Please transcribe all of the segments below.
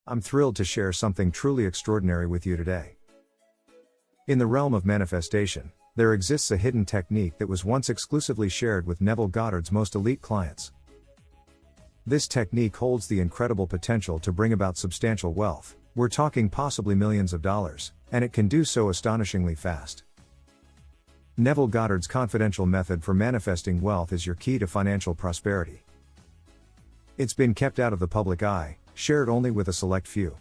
I'm thrilled to share something truly extraordinary with you today. In the realm of manifestation, there exists a hidden technique that was once exclusively shared with Neville Goddard's most elite clients. This technique holds the incredible potential to bring about substantial wealth. We're talking possibly millions of dollars, and it can do so astonishingly fast. Neville Goddard's confidential method for manifesting wealth is your key to financial prosperity. It's been kept out of the public eye, shared only with a select few.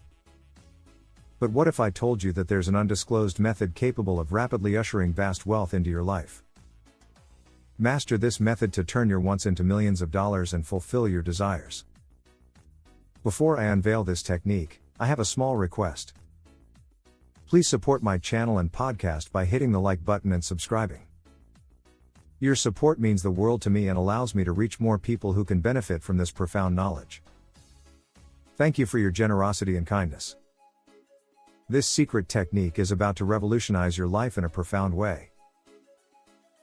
But what if I told you that there's an undisclosed method capable of rapidly ushering vast wealth into your life? Master this method to turn your wants into millions of dollars and fulfill your desires. Before I unveil this technique, I have a small request. Please support my channel and podcast by hitting the like button and subscribing. Your support means the world to me and allows me to reach more people who can benefit from this profound knowledge. Thank you for your generosity and kindness. This secret technique is about to revolutionize your life in a profound way.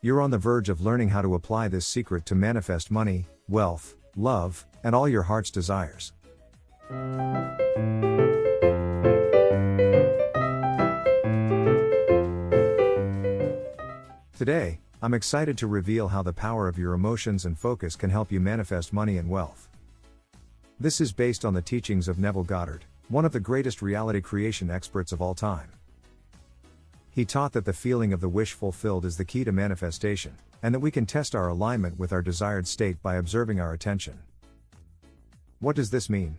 You're on the verge of learning how to apply this secret to manifest money, wealth, love, and all your heart's desires. Today, I'm excited to reveal how the power of your emotions and focus can help you manifest money and wealth. This is based on the teachings of Neville Goddard, one of the greatest reality creation experts of all time. He taught that the feeling of the wish fulfilled is the key to manifestation, and that we can test our alignment with our desired state by observing our attention. What does this mean?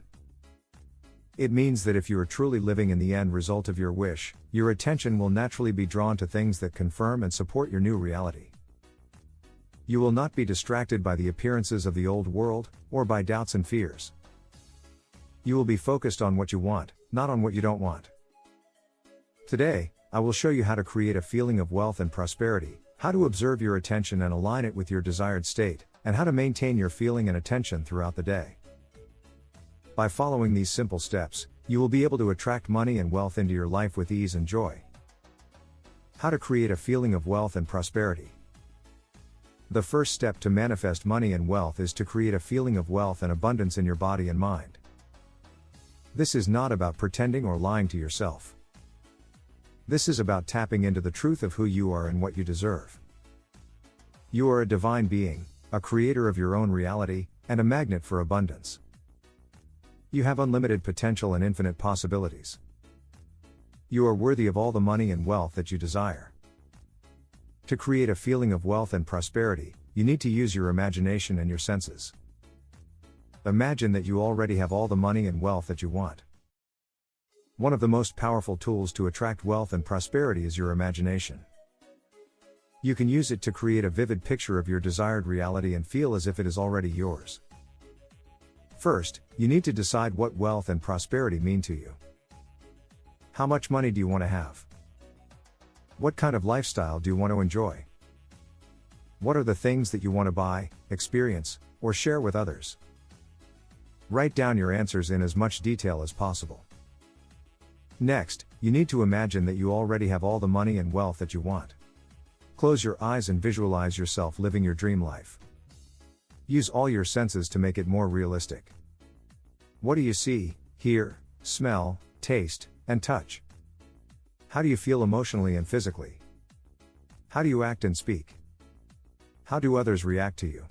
It means that if you are truly living in the end result of your wish, your attention will naturally be drawn to things that confirm and support your new reality. You will not be distracted by the appearances of the old world, or by doubts and fears. You will be focused on what you want, not on what you don't want. Today, I will show you how to create a feeling of wealth and prosperity, how to observe your attention and align it with your desired state, and how to maintain your feeling and attention throughout the day. By following these simple steps, you will be able to attract money and wealth into your life with ease and joy. How to create a feeling of wealth and prosperity. The first step to manifest money and wealth is to create a feeling of wealth and abundance in your body and mind. This is not about pretending or lying to yourself. This is about tapping into the truth of who you are and what you deserve. You are a divine being, a creator of your own reality, and a magnet for abundance. You have unlimited potential and infinite possibilities. You are worthy of all the money and wealth that you desire. To create a feeling of wealth and prosperity, you need to use your imagination and your senses. Imagine that you already have all the money and wealth that you want. One of the most powerful tools to attract wealth and prosperity is your imagination. You can use it to create a vivid picture of your desired reality and feel as if it is already yours. First, you need to decide what wealth and prosperity mean to you. How much money do you want to have? What kind of lifestyle do you want to enjoy? What are the things that you want to buy, experience, or share with others? Write down your answers in as much detail as possible. Next, you need to imagine that you already have all the money and wealth that you want. Close your eyes and visualize yourself living your dream life. Use all your senses to make it more realistic. What do you see, hear, smell, taste, and touch? How do you feel emotionally and physically? How do you act and speak? How do others react to you?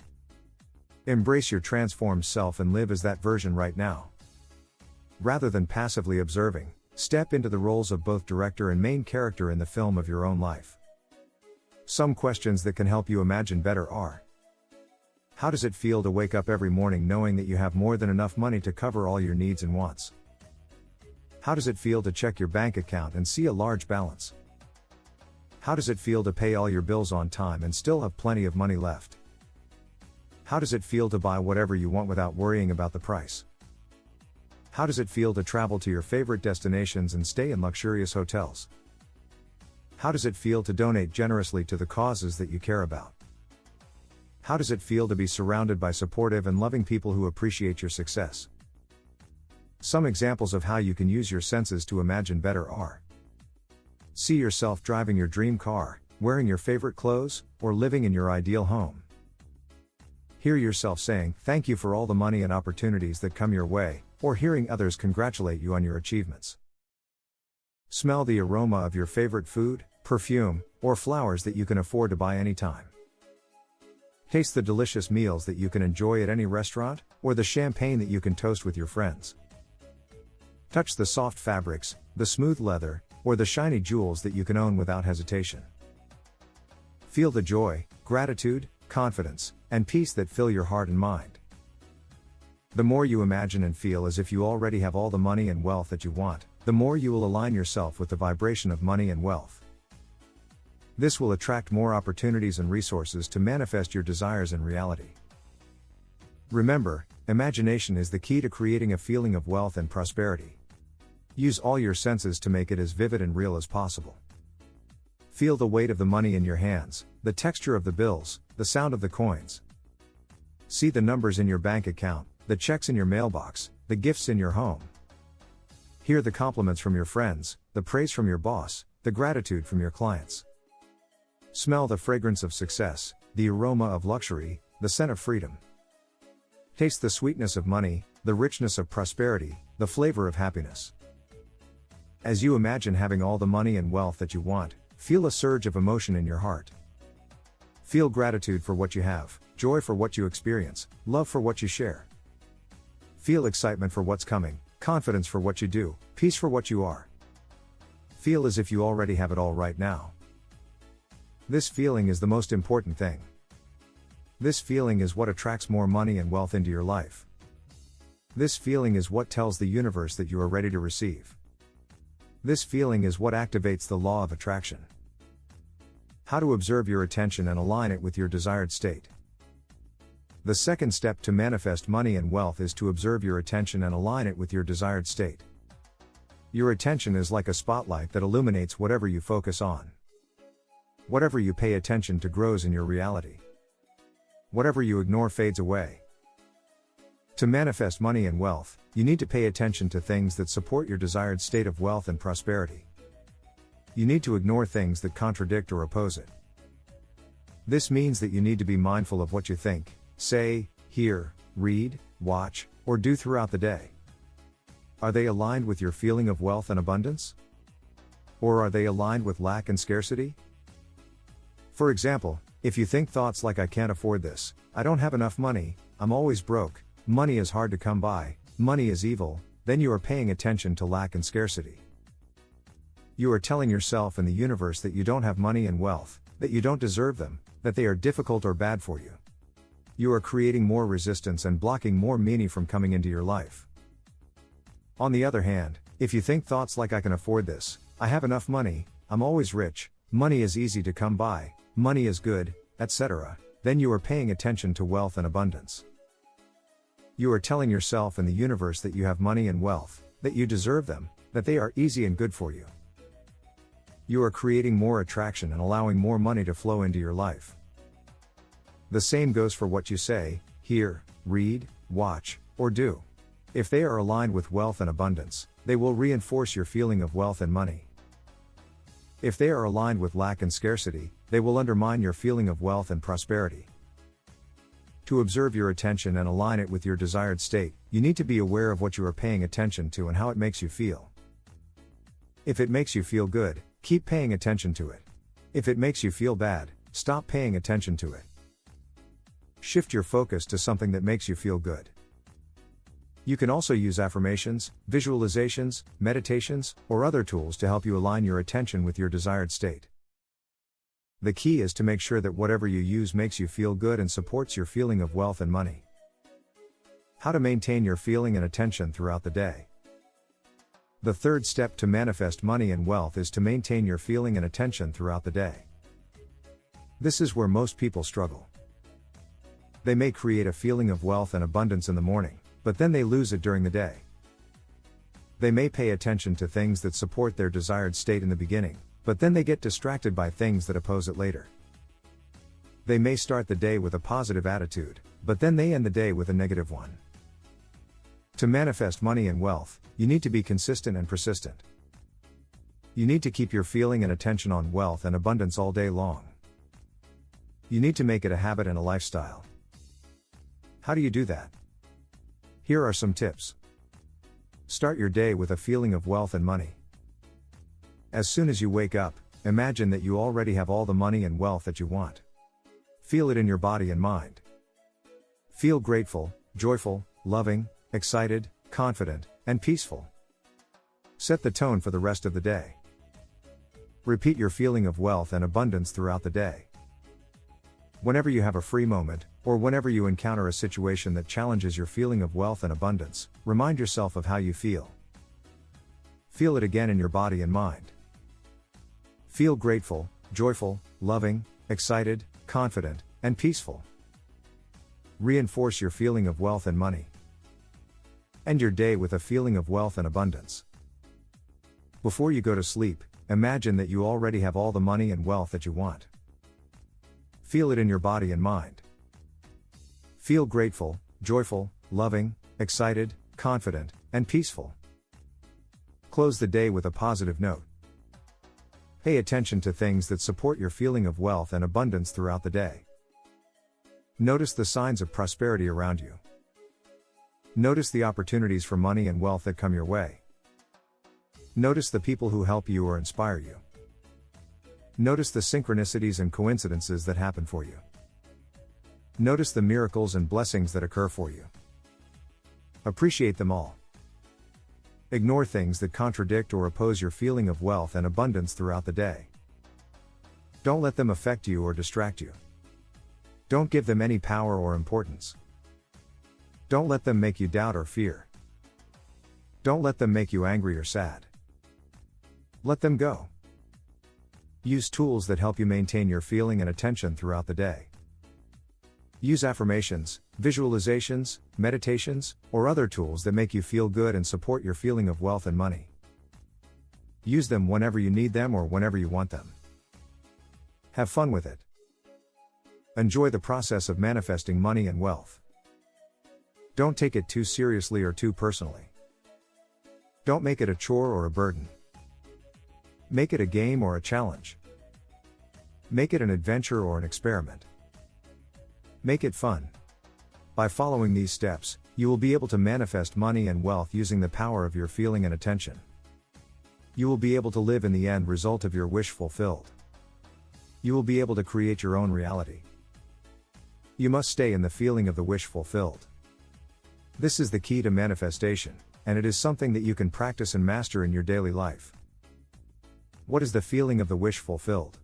Embrace your transformed self and live as that version right now. Rather than passively observing, step into the roles of both director and main character in the film of your own life. Some questions that can help you imagine better are: how does it feel to wake up every morning knowing that you have more than enough money to cover all your needs and wants? How does it feel to check your bank account and see a large balance? How does it feel to pay all your bills on time and still have plenty of money left? How does it feel to buy whatever you want without worrying about the price? How does it feel to travel to your favorite destinations and stay in luxurious hotels? How does it feel to donate generously to the causes that you care about? How does it feel to be surrounded by supportive and loving people who appreciate your success? Some examples of how you can use your senses to imagine better are: see yourself driving your dream car, wearing your favorite clothes, or living in your ideal home. Hear yourself saying, "Thank you for all the money and opportunities that come your way," or hearing others congratulate you on your achievements. Smell the aroma of your favorite food, perfume, or flowers that you can afford to buy anytime. Taste the delicious meals that you can enjoy at any restaurant, or the champagne that you can toast with your friends. Touch the soft fabrics, the smooth leather, or the shiny jewels that you can own without hesitation. Feel the joy, gratitude, confidence, and peace that fill your heart and mind. The more you imagine and feel as if you already have all the money and wealth that you want, the more you will align yourself with the vibration of money and wealth. This will attract more opportunities and resources to manifest your desires in reality. Remember, imagination is the key to creating a feeling of wealth and prosperity. Use all your senses to make it as vivid and real as possible. Feel the weight of the money in your hands, the texture of the bills, the sound of the coins. See the numbers in your bank account, the checks in your mailbox, the gifts in your home. Hear the compliments from your friends, the praise from your boss, the gratitude from your clients. Smell the fragrance of success, the aroma of luxury, the scent of freedom. Taste the sweetness of money, the richness of prosperity, the flavor of happiness. As you imagine having all the money and wealth that you want, feel a surge of emotion in your heart. Feel gratitude for what you have, joy for what you experience, love for what you share. Feel excitement for what's coming, confidence for what you do, peace for what you are. Feel as if you already have it all right now. This feeling is the most important thing. This feeling is what attracts more money and wealth into your life. This feeling is what tells the universe that you are ready to receive. This feeling is what activates the law of attraction. How to observe your attention and align it with your desired state. The second step to manifest money and wealth is to observe your attention and align it with your desired state. Your attention is like a spotlight that illuminates whatever you focus on. Whatever you pay attention to grows in your reality. Whatever you ignore fades away. To manifest money and wealth, you need to pay attention to things that support your desired state of wealth and prosperity. You need to ignore things that contradict or oppose it. This means that you need to be mindful of what you think, say, hear, read, watch, or do throughout the day. Are they aligned with your feeling of wealth and abundance? Or are they aligned with lack and scarcity? For example, if you think thoughts like I can't afford this, I don't have enough money, I'm always broke, money is hard to come by, money is evil, then you are paying attention to lack and scarcity. You are telling yourself and the universe that you don't have money and wealth, that you don't deserve them, that they are difficult or bad for you. You are creating more resistance and blocking more money from coming into your life. On the other hand, if you think thoughts like I can afford this, I have enough money, I'm always rich, money is easy to come by, money is good, etc., then you are paying attention to wealth and abundance. You are telling yourself and the universe that you have money and wealth, that you deserve them, that they are easy and good for you. You are creating more attraction and allowing more money to flow into your life. The same goes for what you say, hear, read, watch, or do. If they are aligned with wealth and abundance, they will reinforce your feeling of wealth and money. If they are aligned with lack and scarcity, they will undermine your feeling of wealth and prosperity. To observe your attention and align it with your desired state, you need to be aware of what you are paying attention to and how it makes you feel. If it makes you feel good, keep paying attention to it. If it makes you feel bad, stop paying attention to it. Shift your focus to something that makes you feel good. You can also use affirmations, visualizations, meditations, or other tools to help you align your attention with your desired state. The key is to make sure that whatever you use makes you feel good and supports your feeling of wealth and money. How to maintain your feeling and attention throughout the day. The third step to manifest money and wealth is to maintain your feeling and attention throughout the day. This is where most people struggle. They may create a feeling of wealth and abundance in the morning, but then they lose it during the day. They may pay attention to things that support their desired state in the beginning, but then they get distracted by things that oppose it later. They may start the day with a positive attitude, but then they end the day with a negative one. To manifest money and wealth, you need to be consistent and persistent. You need to keep your feeling and attention on wealth and abundance all day long. You need to make it a habit and a lifestyle. How do you do that? Here are some tips. Start your day with a feeling of wealth and money. As soon as you wake up, imagine that you already have all the money and wealth that you want. Feel it in your body and mind. Feel grateful, joyful, loving, excited, confident, and peaceful. Set the tone for the rest of the day. Repeat your feeling of wealth and abundance throughout the day. Whenever you have a free moment, or whenever you encounter a situation that challenges your feeling of wealth and abundance, remind yourself of how you feel. Feel it again in your body and mind. Feel grateful, joyful, loving, excited, confident, and peaceful. Reinforce your feeling of wealth and money. End your day with a feeling of wealth and abundance. Before you go to sleep, imagine that you already have all the money and wealth that you want. Feel it in your body and mind. Feel grateful, joyful, loving, excited, confident, and peaceful. Close the day with a positive note. Pay attention to things that support your feeling of wealth and abundance throughout the day. Notice the signs of prosperity around you. Notice the opportunities for money and wealth that come your way. Notice the people who help you or inspire you. Notice the synchronicities and coincidences that happen for you. Notice the miracles and blessings that occur for you. Appreciate them all. Ignore things that contradict or oppose your feeling of wealth and abundance throughout the day. Don't let them affect you or distract you. Don't give them any power or importance. Don't let them make you doubt or fear. Don't let them make you angry or sad. Let them go. Use tools that help you maintain your feeling and attention throughout the day. Use affirmations, visualizations, meditations, or other tools that make you feel good and support your feeling of wealth and money. Use them whenever you need them or whenever you want them. Have fun with it. Enjoy the process of manifesting money and wealth. Don't take it too seriously or too personally. Don't make it a chore or a burden. Make it a game or a challenge. Make it an adventure or an experiment. Make it fun. By following these steps, you will be able to manifest money and wealth using the power of your feeling and attention. You will be able to live in the end result of your wish fulfilled. You will be able to create your own reality. You must stay in the feeling of the wish fulfilled. This is the key to manifestation, and it is something that you can practice and master in your daily life. What is the feeling of the wish fulfilled?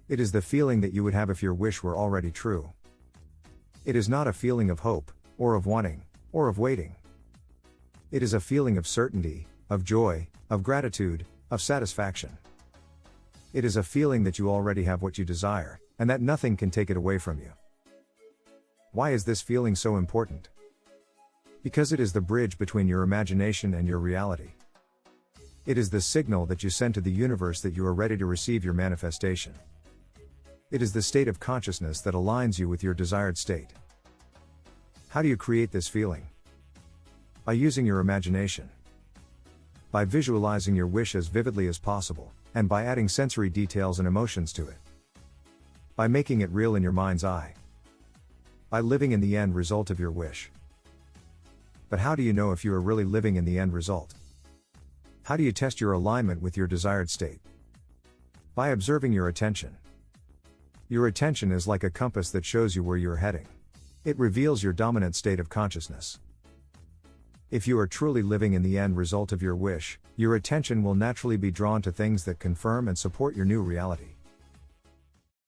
It is the feeling that you would have if your wish were already true. It is not a feeling of hope, or of wanting, or of waiting. It is a feeling of certainty, of joy, of gratitude, of satisfaction. It is a feeling that you already have what you desire, and that nothing can take it away from you. Why is this feeling so important? Because it is the bridge between your imagination and your reality. It is the signal that you send to the universe that you are ready to receive your manifestation. It is the state of consciousness that aligns you with your desired state. How do you create this feeling? By using your imagination. By visualizing your wish as vividly as possible, and by adding sensory details and emotions to it. By making it real in your mind's eye. By living in the end result of your wish. But how do you know if you are really living in the end result? How do you test your alignment with your desired state? By observing your attention. Your attention is like a compass that shows you where you are heading. It reveals your dominant state of consciousness. If you are truly living in the end result of your wish, your attention will naturally be drawn to things that confirm and support your new reality.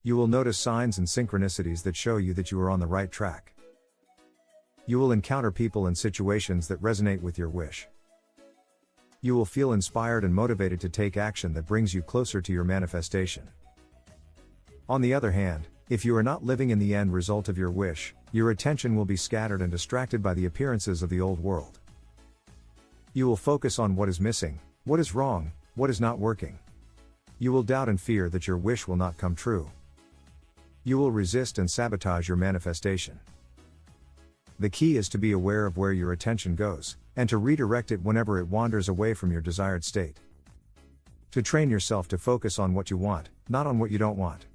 You will notice signs and synchronicities that show you that you are on the right track. You will encounter people and situations that resonate with your wish. You will feel inspired and motivated to take action that brings you closer to your manifestation. On the other hand, if you are not living in the end result of your wish, your attention will be scattered and distracted by the appearances of the old world. You will focus on what is missing, what is wrong, what is not working. You will doubt and fear that your wish will not come true. You will resist and sabotage your manifestation. The key is to be aware of where your attention goes, and to redirect it whenever it wanders away from your desired state. To train yourself to focus on what you want, not on what you don't want.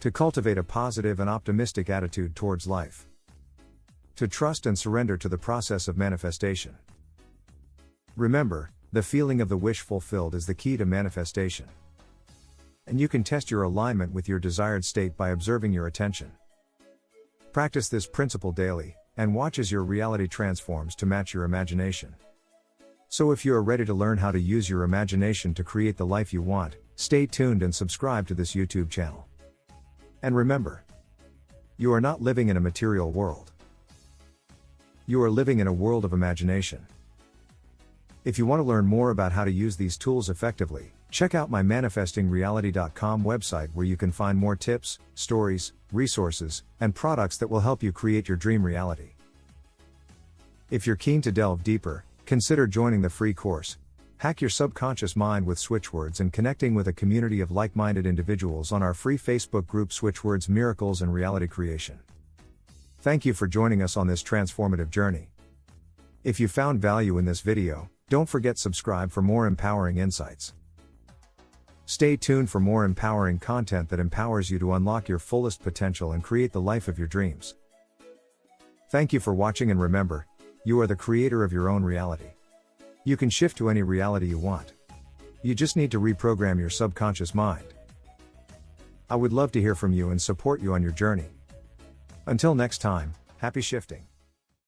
To cultivate a positive and optimistic attitude towards life. To trust and surrender to the process of manifestation. Remember, the feeling of the wish fulfilled is the key to manifestation. And you can test your alignment with your desired state by observing your attention. Practice this principle daily, and watch as your reality transforms to match your imagination. So if you are ready to learn how to use your imagination to create the life you want, stay tuned and subscribe to this YouTube channel. And remember, you are not living in a material world. You are living in a world of imagination. If you want to learn more about how to use these tools effectively, check out my manifestingreality.com website, where you can find more tips, stories, resources, and products that will help you create your dream reality. If you're keen to delve deeper, consider joining the free course, Hack Your Subconscious Mind with Switchwords, and connecting with a community of like-minded individuals on our free Facebook group Switchwords Miracles and Reality Creation. Thank you for joining us on this transformative journey. If you found value in this video, don't forget to subscribe for more empowering insights. Stay tuned for more empowering content that empowers you to unlock your fullest potential and create the life of your dreams. Thank you for watching, and remember, you are the creator of your own reality. You can shift to any reality you want. You just need to reprogram your subconscious mind. I would love to hear from you and support you on your journey. Until next time, happy shifting.